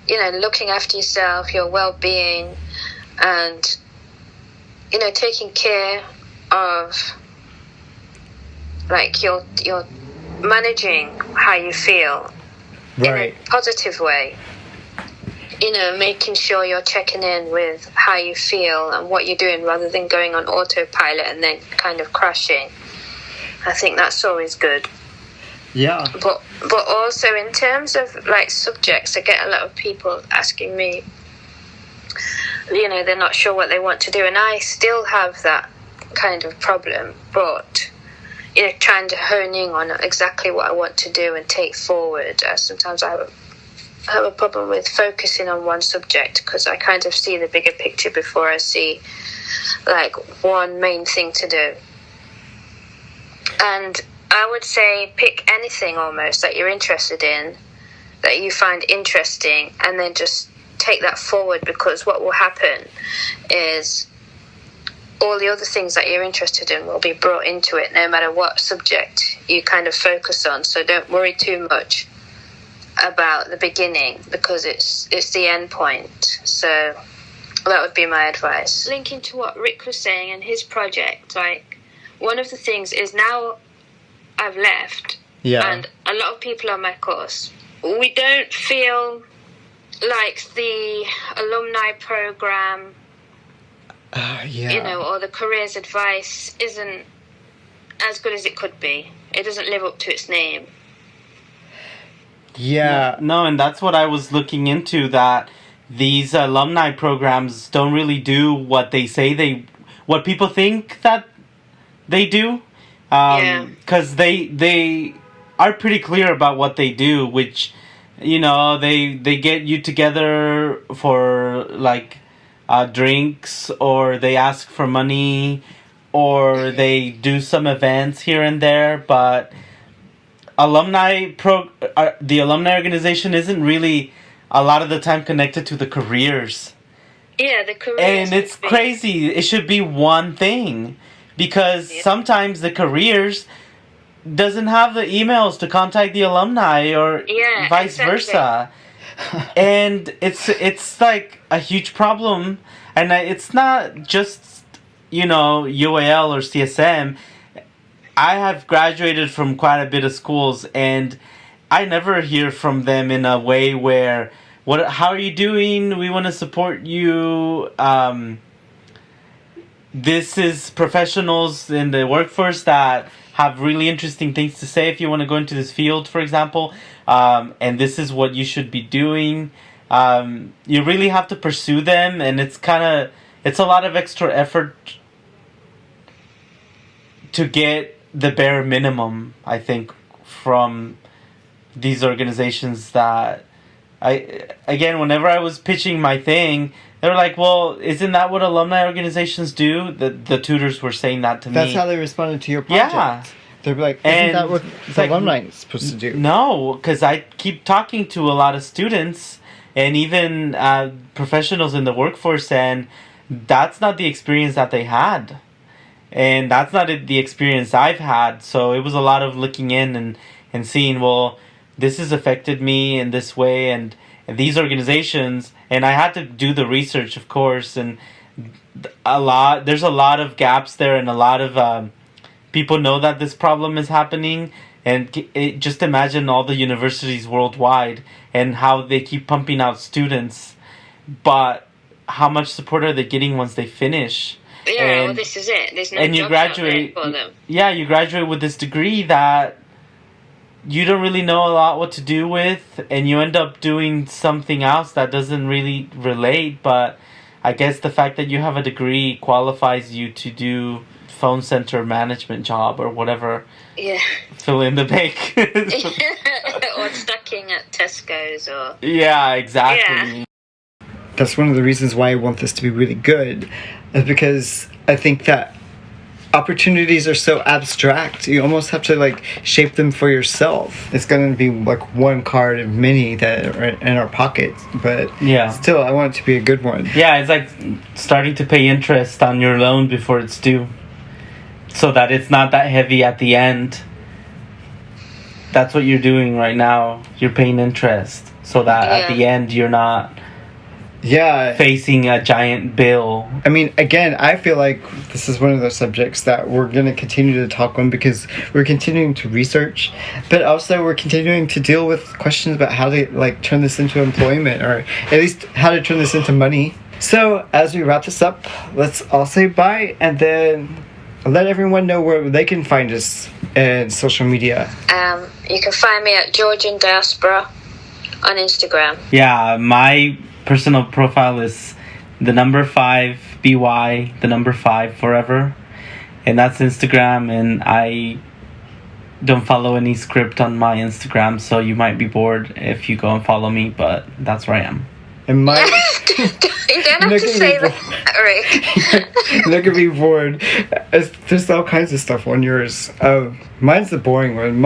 looking after yourself, your well-being, and, taking care of, like, you're managing how you feel in a positive way. Making sure you're checking in with how you feel and what you're doing rather than going on autopilot and then kind of crashing. I think that's always good. Yeah. But also in terms of like subjects, I get a lot of people asking me, they're not sure what they want to do, and I still have that kind of problem, but trying to hone in on exactly what I want to do and take forward. Sometimes I have a problem with focusing on one subject because I kind of see the bigger picture before I see like one main thing to do. And I would say pick anything almost that you're interested in, that you find interesting, and then just take that forward, because what will happen is all the other things that you're interested in will be brought into it no matter what subject you kind of focus on. So don't worry too much about the beginning, because it's the end point. So that would be my advice. Linking to what Rick was saying and his project, like, one of the things is now I've left, and a lot of people on my course, we don't feel like the alumni program, or the careers advice isn't as good as it could be. It doesn't live up to its name. Yeah. No, and that's what I was looking into, that these alumni programs don't really do what they say what people think that they do. Because they are pretty clear about what they do, which, they get you together for, like, drinks, or they ask for money, or they do some events here and there, but the alumni organization isn't really a lot of the time connected to the careers. Yeah, the careers. And it's crazy. It should be one thing, because sometimes the careers doesn't have the emails to contact the alumni, or vice versa. And it's like a huge problem. And it's not just, UAL or CSM. I have graduated from quite a bit of schools, and I never hear from them in a way where, how are you doing? We want to support you. This is professionals in the workforce that have really interesting things to say if you want to go into this field, for example. And this is what you should be doing. You really have to pursue them, and it's a lot of extra effort to get the bare minimum, I think, from these organizations that whenever I was pitching my thing, they were like, well, isn't that what alumni organizations do? The tutors were saying that to me. That's how they responded to your project. Yeah. They're like, isn't that what the alumni is supposed to do? No, because I keep talking to a lot of students and even professionals in the workforce, and that's not the experience that they had. And that's not the experience I've had. So it was a lot of looking in and seeing, well, this has affected me in this way, and these organizations, and I had to do the research, of course, and there's a lot of gaps there, and a lot of people know that this problem is happening, and just imagine all the universities worldwide and how they keep pumping out students, but how much support are they getting once they finish? Yeah, well, this is it. There's no jobs out there for them. Yeah, you graduate with this degree that you don't really know a lot what to do with, and you end up doing something else that doesn't really relate. But I guess the fact that you have a degree qualifies you to do phone center management job or whatever. Yeah. Fill in the blank. Or stacking at Tesco's or... Yeah, exactly. Yeah. That's one of the reasons why I want this to be really good, is because I think that opportunities are so abstract. You almost have to like shape them for yourself. It's going to be like one card of many that are in our pockets, but still I want it to be a good one. Yeah, it's like starting to pay interest on your loan before it's due, so that it's not that heavy at the end. That's what you're doing right now. You're paying interest. so that at the end you're not facing a giant bill. I mean, again, I feel like this is one of those subjects that we're going to continue to talk on because we're continuing to research, but also we're continuing to deal with questions about how to like turn this into employment, or at least how to turn this into money. So as we wrap this up, let's all say bye and then let everyone know where they can find us in social media. You can find me at Georgian Diaspora on Instagram. Yeah, my personal profile is the number 5 BY, the number 5 forever, and that's Instagram. And I don't follow any script on my Instagram, so you might be bored if you go and follow me, but that's where I am. And mine. You don't have to say that, Rick. Not gonna be bored. There's all kinds of stuff on yours. Mine's the boring one.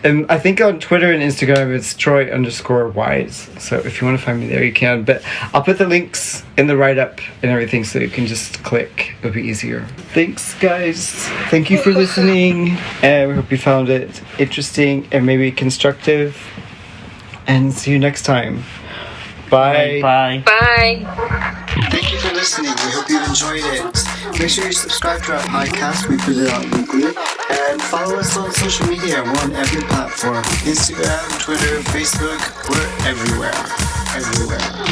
And I think on Twitter and Instagram it's Troy_wise. So if you want to find me there, you can. But I'll put the links in the write-up and everything, so you can just click. It'll be easier. Thanks, guys. Thank you for listening, and we hope you found it interesting and maybe constructive. And see you next time. Bye. Bye. Bye. Thank you for listening. We hope you enjoyed it. Make sure you subscribe to our podcast. We put it out weekly. And follow us on social media. We're on every platform. Instagram, Twitter, Facebook. We're everywhere. Everywhere.